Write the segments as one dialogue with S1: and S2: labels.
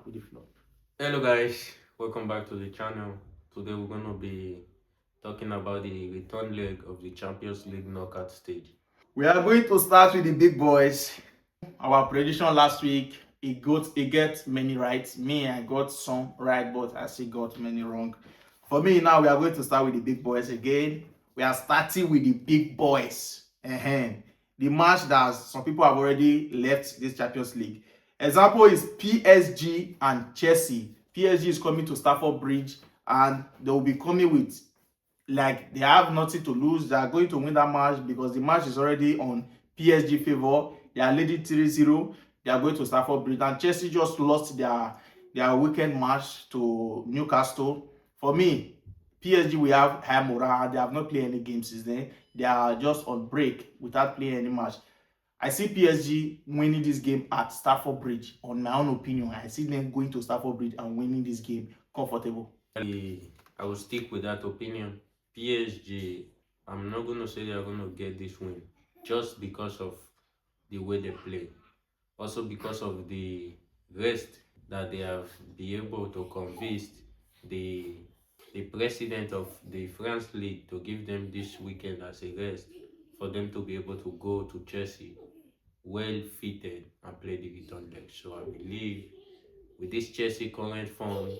S1: with the floor.
S2: Hello guys, welcome back to the channel. Today we're going to be talking about the return leg of the Champions League knockout stage.
S1: We are going to start with the big boys. Our prediction last week, it gets many right. Me, I got some right, but I still got many wrong. For me, now we are going to start with the big boys again. We are starting with the big boys. The match that some people have already left this Champions League. Example is PSG and Chelsea. PSG is coming to Stamford Bridge and they will be coming with, like, they have nothing to lose. They are going to win that match because the match is already on PSG favor. They are leading 3-0. They are going to Stamford Bridge. And Chelsea just lost their weekend match to Newcastle. For me, PSG will have high morale. They have not played any games since then. They are just on break without playing any match. I see PSG winning this game at Stamford Bridge. On my own opinion, I see them going to Stamford Bridge and winning this game comfortable.
S2: I will stick with that opinion. PSG, I'm not going to say they are going to get this win just because of the way they play. Also because of the rest that they have been able to convince the the president of the France League to give them this weekend as a rest for them to be able to go to Chelsea well fitted and play the return leg. So I believe with this Chelsea current form,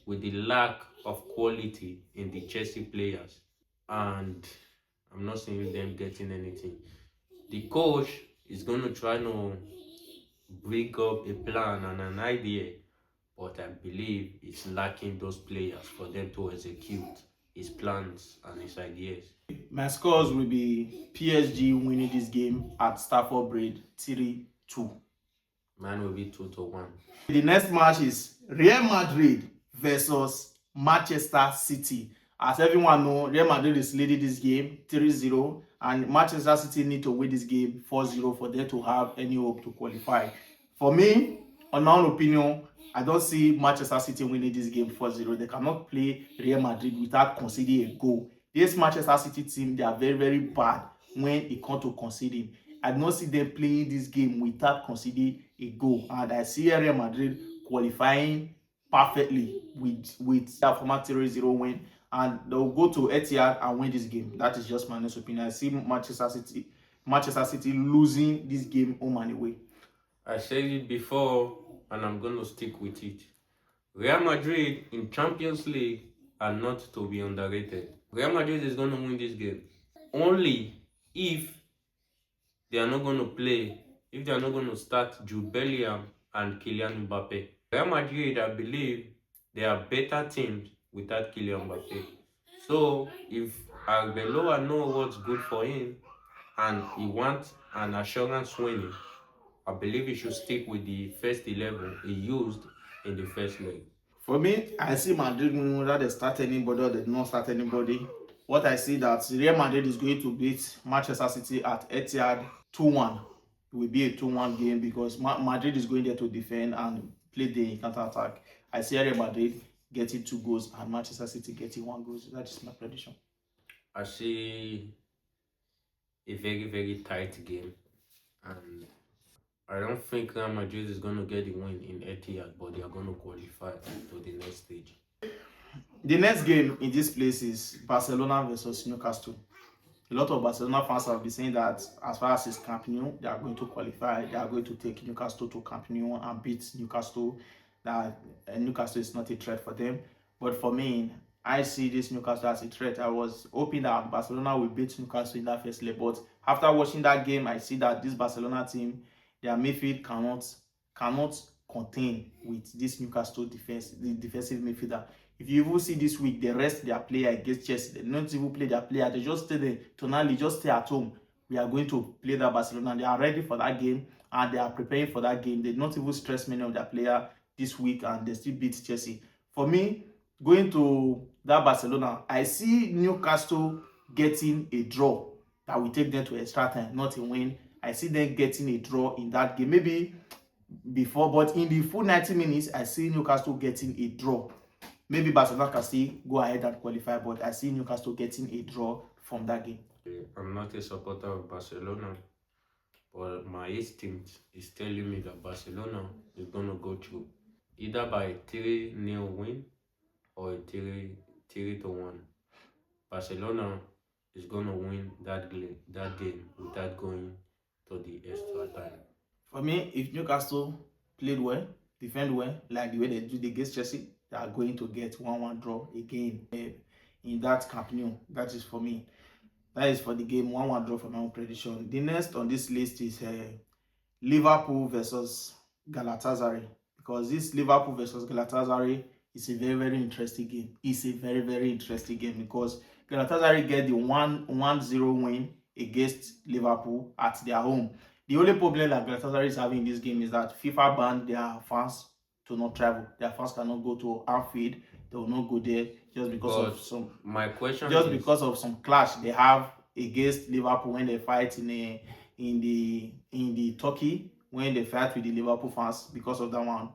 S2: with the lack of quality in the Chelsea players, and I'm not seeing them getting anything. The coach is going to try to bring up a plan and an idea, but I believe it's lacking those players for them to execute his plans and his ideas.
S1: My scores will be PSG winning this game at Stamford Bridge 3-2.
S2: Mine will be 2-1.
S1: The next match is Real Madrid versus Manchester City. As everyone knows, Real Madrid is leading this game 3-0, and Manchester City need to win this game 4-0 for them to have any hope to qualify. For me, on my own opinion, I don't see Manchester City winning this game 4-0. They cannot play Real Madrid without conceding a goal. This Manchester City team, they are very, very bad when it comes to conceding. I do not see them playing this game without conceding a goal. And I see Real Madrid qualifying perfectly with their former 3-0 win. And they'll go to Etihad and win this game. That is just my honest opinion. I see Manchester City losing this game home and away.
S2: I said it before and I'm going to stick with it. Real Madrid in Champions League are not to be underrated. Real Madrid is going to win this game only if they are not going to play, if they are not going to start Jude Bellingham and Kylian Mbappe. Real Madrid, I believe, they are better teams without Kylian Mbappe. So if Arbeloa knows what's good for him and he wants an assurance winning, I believe he should stick with the first 11 he used in the first leg.
S1: For me, I see Madrid winning whether they start anybody or they do not start anybody. What I see that Real Madrid is going to beat Manchester City at Etihad 2-1. It will be a 2-1 game because Madrid is going there to defend and play the counter-attack. I see Real Madrid getting 2 goals and Manchester City getting 1 goal. That is my prediction.
S2: I see a very, very tight game, and I don't think Real Madrid is going to get the win in Etihad, but they are going to qualify to the next stage.
S1: The next game in this place is Barcelona versus Newcastle. A lot of Barcelona fans have been saying that as far as it's Camp Nou, they are going to qualify. They are going to take Newcastle to Camp Nou and beat Newcastle. That Newcastle is not a threat for them. But for me, I see this Newcastle as a threat. I was hoping that Barcelona will beat Newcastle in that first leg. But after watching that game, I see that this Barcelona team, their midfield cannot contain with this Newcastle defense, the defensive midfielder. If you even see this week, they rest their player against Chelsea. They don't even play their player. They just stay there. Tonali, just stay at home. We are going to play that Barcelona. They are ready for that game and they are preparing for that game. They don't even stress many of their players this week and they still beat Chelsea. For me, going to that Barcelona, I see Newcastle getting a draw that will take them to extra time, not a win. I see them getting a draw in that game. Maybe before, but in the full 90 minutes, I see Newcastle getting a draw. Maybe Barcelona can still go ahead and qualify, but I see Newcastle getting a draw from that game.
S2: I'm not a supporter of Barcelona, but my instinct is telling me that Barcelona is going to go through. either by 3-0 win or a 3-1. Barcelona is gonna win that game without going to the extra time.
S1: For me, if Newcastle played well, defend well, like the way they did against Chelsea, they are going to get 1-1 draw again in that Camp Nou. That is for me. That is for the game 1-1 draw for my own prediction. The next on this list is Liverpool versus Galatasaray, because this Liverpool versus Galatasaray is a very, very interesting game. It's a very, very interesting game because Galatasaray get the 1-0 win against Liverpool at their home. The only problem that Galatasaray is having in this game is that FIFA banned their fans to not travel. Their fans cannot go to Anfield. They will not go there just because
S2: But
S1: of some
S2: my question
S1: just
S2: is,
S1: because of some clash they have against Liverpool when they fight in the Turkey, when they fight with the Liverpool fans because of that one.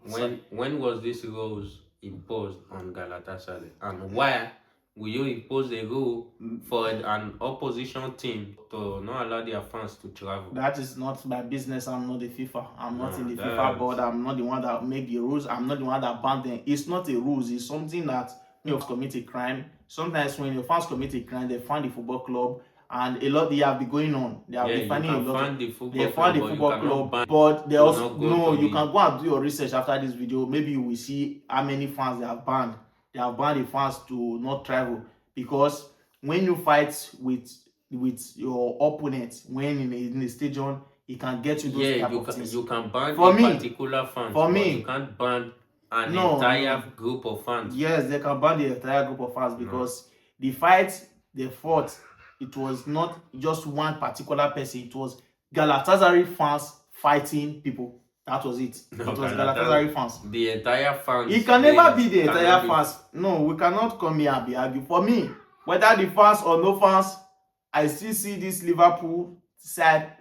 S2: when was this rules imposed on Galatasaray, and why will you impose a rule for an opposition team to not allow their fans to travel?
S1: That is not my business. I'm not the FIFA. I'm not in the FIFA
S2: that's
S1: board. I'm not the one that make the rules. I'm not the one that ban them. It's not a rules. It's something that when you commit a crime. Sometimes when your fans commit a crime, they find the football club, and a lot they have been going on. They have
S2: Yeah,
S1: been
S2: you
S1: finding a
S2: can
S1: lot.
S2: find the
S1: They
S2: football
S1: found the
S2: club, but you
S1: football
S2: cannot
S1: club,
S2: ban
S1: but they
S2: to
S1: also
S2: not go
S1: no.
S2: to
S1: You
S2: the.
S1: can go and do your research after this video. Maybe you will see how many fans they have banned. They have banned the fans to not travel because when you fight with your opponent when in a stadium, it can get you those
S2: Yeah,
S1: type of things.
S2: you can ban
S1: For
S2: a
S1: me,
S2: particular fans,
S1: for
S2: but you
S1: me,
S2: can't ban an
S1: no,
S2: entire
S1: no.
S2: group of fans.
S1: Yes, they can ban the entire group of fans
S2: No.
S1: because the fight they fought, it was not just one particular person. It was Galatasaray fans fighting people. That was it.
S2: No,
S1: It was Galatasaray fans.
S2: The entire fans.
S1: It can never be the
S2: cannot
S1: entire
S2: be-
S1: fans. No, we cannot come here and be arguing. For me, whether the fans or no fans, I still see this Liverpool side.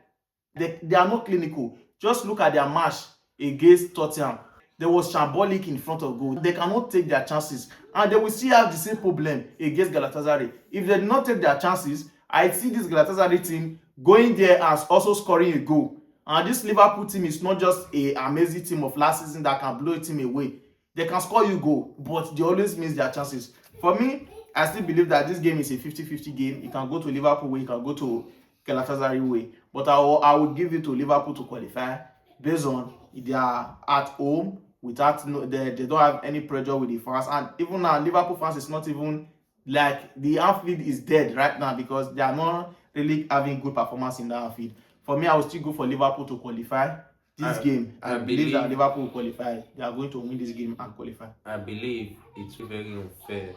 S1: They are not clinical. Just look at their match against Tottenham. There was shambolic in front of goal. They cannot take their chances, and they will still have the same problem against Galatasaray. If they do not take their chances, I see this Galatasaray team going there and also scoring a goal. And this Liverpool team is not just an amazing team of last season that can blow a team away. They can score you goal, but they always miss their chances. For me, I still believe that this game is a 50-50 game. It can go to Liverpool way, it can go to Galatasaray way. But I will give it to Liverpool to qualify based on they are at home without they don't have any pressure with the fans. And even now, Liverpool fans is not even like the Anfield is dead right now because they are not really having good performance in the Anfield. For me, I will still go for Liverpool to qualify this game. I believe that Liverpool will qualify. They are going to win this game and qualify.
S2: I believe it's very unfair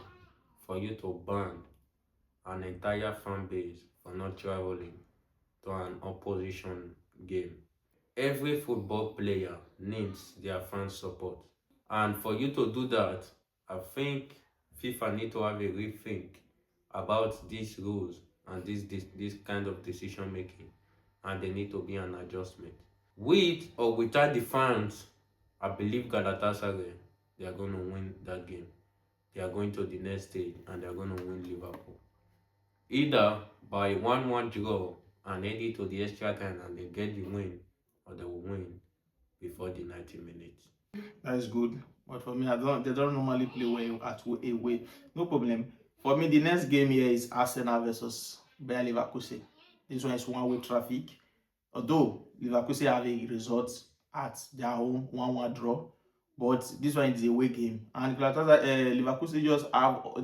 S2: for you to ban an entire fan base for not traveling to an opposition game. Every football player needs their fan support. And for you to do that, I think FIFA need to have a rethink about these rules and this kind of decision making. And there need to be an adjustment. With or without the fans, I believe Galatasaray, they are going to win that game. They are going to the next stage and they are going to win Liverpool. Either by 1-1 draw and head it to the extra time and they get the win, or they will win before the 90 minutes.
S1: That is good. But for me, they don't normally play well at away. No problem. For me, the next game here is Arsenal versus Bayer Leverkusen. This one is one-way traffic. Although Leverkusen have a result at their home 1-1 draw, but this one is a away game. And Leverkusen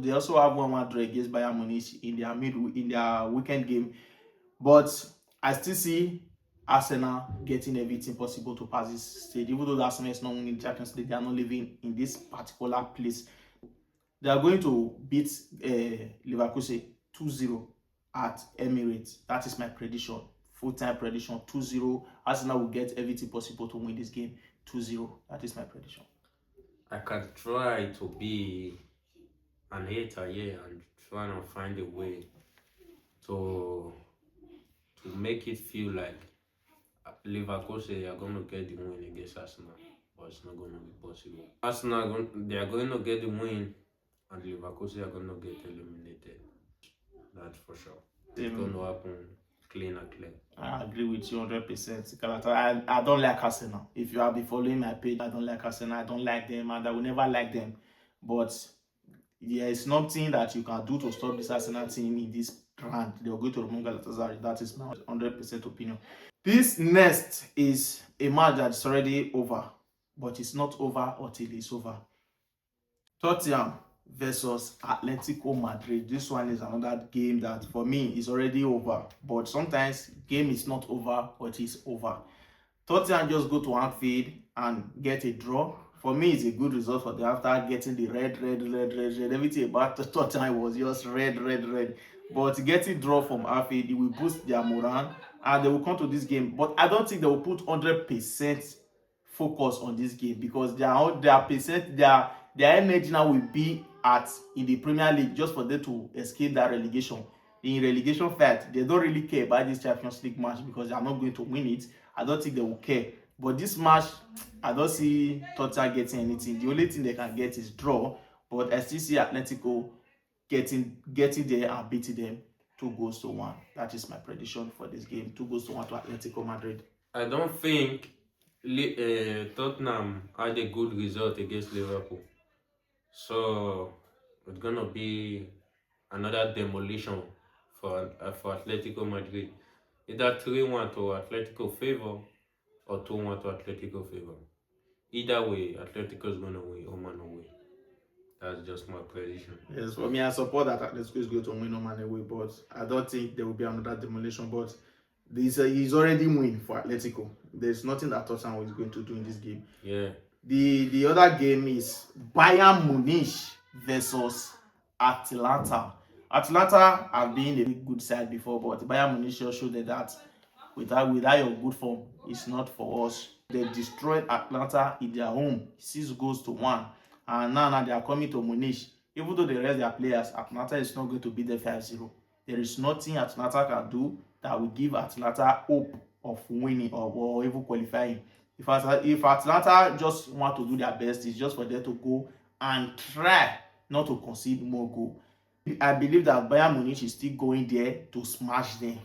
S1: they also have 1-1 draw against Bayern Munich in their weekend game. But I still see Arsenal getting everything possible to pass this stage. Even though Arsenal is not winning the Champions League, they are not living in this particular place. They are going to beat Leverkusen 2-0 at Emirates. That is my prediction. Full-time prediction 2-0. Arsenal will get everything possible to win this game 2-0. That is my prediction.
S2: I can try to be an hater here and try and find a way to make it feel like Leverkusen are going to get the win against Arsenal, but it's not going to be possible. Arsenal, they are going to get the win, and Leverkusen are going to get eliminated. That's for sure. It's going to happen clean and clear.
S1: I agree with you 100%. I don't like Arsenal. If you have been following my page, I don't like Arsenal. I don't like them, and I will never like them. But there is nothing that you can do to stop this Arsenal team in this round. They will go to remove Galatasaray. That is my 100% opinion. This next is a match that is already over, but it's not over until it's over. Tottenham versus Atletico Madrid. This one is another game that for me is already over, but sometimes game is not over, but it's over. Tottenham just go to Anfield and get a draw. For me, it's a good result for them after getting the red. Everything about Tottenham was just red. But getting draw from Anfield, it will boost their morale and they will come to this game. But I don't think they will put 100% focus on this game because their energy now will be at in the Premier League just for them to escape that relegation. In relegation fight, they don't really care about this Champions League match because they are not going to win it. I don't think they will care. But this match, I don't see Tottenham getting anything. The only thing they can get is draw. But I still see Atletico getting there and beating them 2-1. That is my prediction for this game. 2-1 to Atletico Madrid.
S2: I don't think Tottenham had a good result against Liverpool. So it's gonna be another demolition for Atletico Madrid. Either 3-1 to Atletico favor or 2-1 to Atletico favor. Either way, Atletico is gonna win home and away. That's just my prediction.
S1: Yes, for me, I support that Atletico is going to win home and away, but I don't think there will be another demolition. But this is already win for Atletico. There's nothing that Tottenham is going to do in this game.
S2: Yeah.
S1: The other game is Bayern Munich versus Atalanta. Atalanta have been a good side before, but Bayern Munich just showed that without your good form, it's not for us. They destroyed Atlanta in their home, 6-1. And now they are coming to Munich. Even though they rest their players, Atlanta is not going to beat them 5-0. There is nothing Atlanta can do that will give Atlanta hope of winning or even qualifying. If Atlanta just want to do their best, it's just for them to go and try not to concede more goal. I believe that Bayern Munich is still going there to smash them.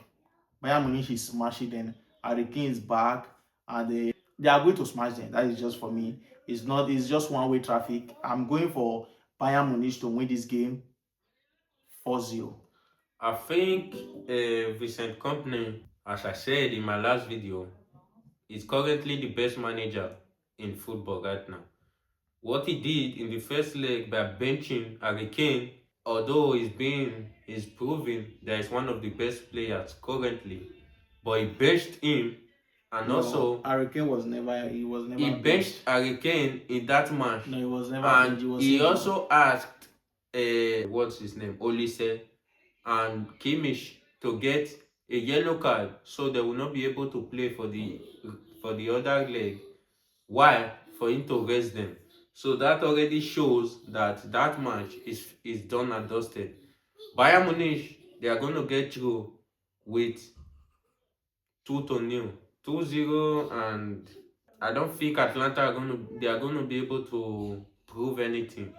S1: Bayern Munich is smashing them. Harry Kane is back, and they are going to smash them. That is just for me. It's just one-way traffic. I'm going for Bayern Munich to win this game 4-0.
S2: I think Vincent Kompany, as I said in my last video, is currently the best manager in football right now. What he did in the first leg by benching Harry Kane, although he's proving that he's one of the best players currently, but he benched him, and
S1: No,
S2: also
S1: Harry Kane was never
S2: he benched Harry Kane in that match.
S1: No, he was never
S2: and
S1: benched.
S2: He also asked what's his name, Olise and Kimmich to get a yellow card so they will not be able to play for the other leg. Why? For him to rest them. So that already shows that match is done and dusted. Bayern Munich, they are going to get through with 2-0, 2-0, and I don't think Atlanta are going to be able to prove anything.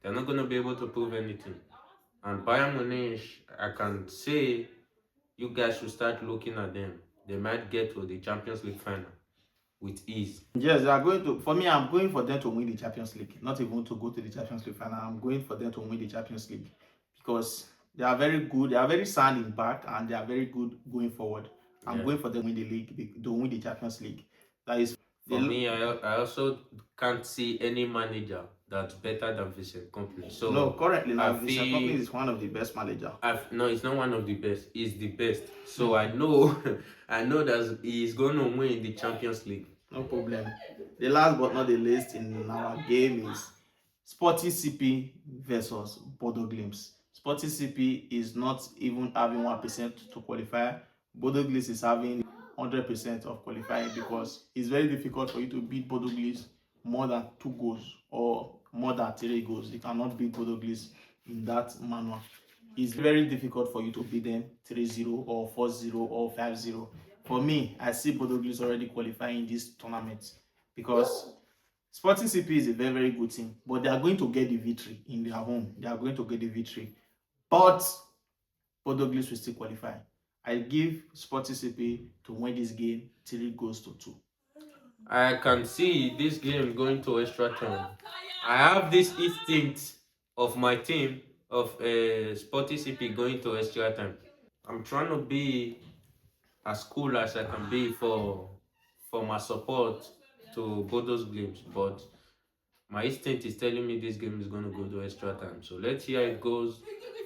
S2: They're not going to be able to prove anything. And Bayern Munich, I can say you guys should start looking at them. They might get to the Champions League final with ease.
S1: Yes, they are going to. For me, I'm going for them to win the Champions League. Not even to go to the Champions League final. I'm going for them to win the Champions League because they are very good. They are very sound in back and they are very good going forward. I'm going for them to win the league, to win the Champions League. That is
S2: for me. I also can't see any manager that's better than Vincent Kompany. So
S1: no, currently Vincent Kompany is one of the best managers.
S2: No, it's not one of the best. He's the best. So I know, I know that he's going to win the Champions League.
S1: No problem. The last but not the least in our game is Sporting CP versus Bodo Glimt. Sporting CP is not even having 1% to qualify. Bodo Glimt is having 100% of qualifying because it's very difficult for you to beat Bodo Glimt more than 2 goals or more than 3 goals. You cannot beat Bodo Glimt in that manner. It's very difficult for you to beat them 3-0 or 4-0 or 5-0. For me, I see Bodo Glimt already qualifying in this tournament because Sporting CP is a very good team, but they are going to get the victory in their home. They are going to get the victory, but Bodo Glimt will still qualify. I give Sporting CP to win this game 3-2.
S2: I can see this game going to extra time. I have this instinct of my team of Sporty CP going to extra time. I'm trying to be as cool as I can be for my support to Bodo's games, but my instinct is telling me this game is going to go to extra time. So let's see how it goes.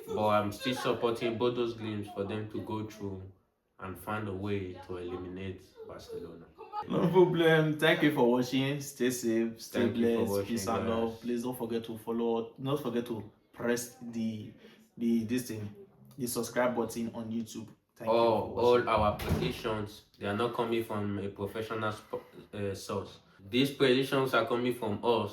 S2: But I'm still supporting Bodo's games for them to go through and find a way to eliminate Barcelona.
S1: No problem. Thank you for watching. Stay safe, stay
S2: Thank you for
S1: blessed, peace
S2: watching,
S1: and
S2: guys.
S1: love. Please don't forget to follow. Don't forget to press the this thing, the subscribe button on YouTube. Thank you for watching.
S2: All our predictions, they are not coming from a professional source. These predictions are coming from us.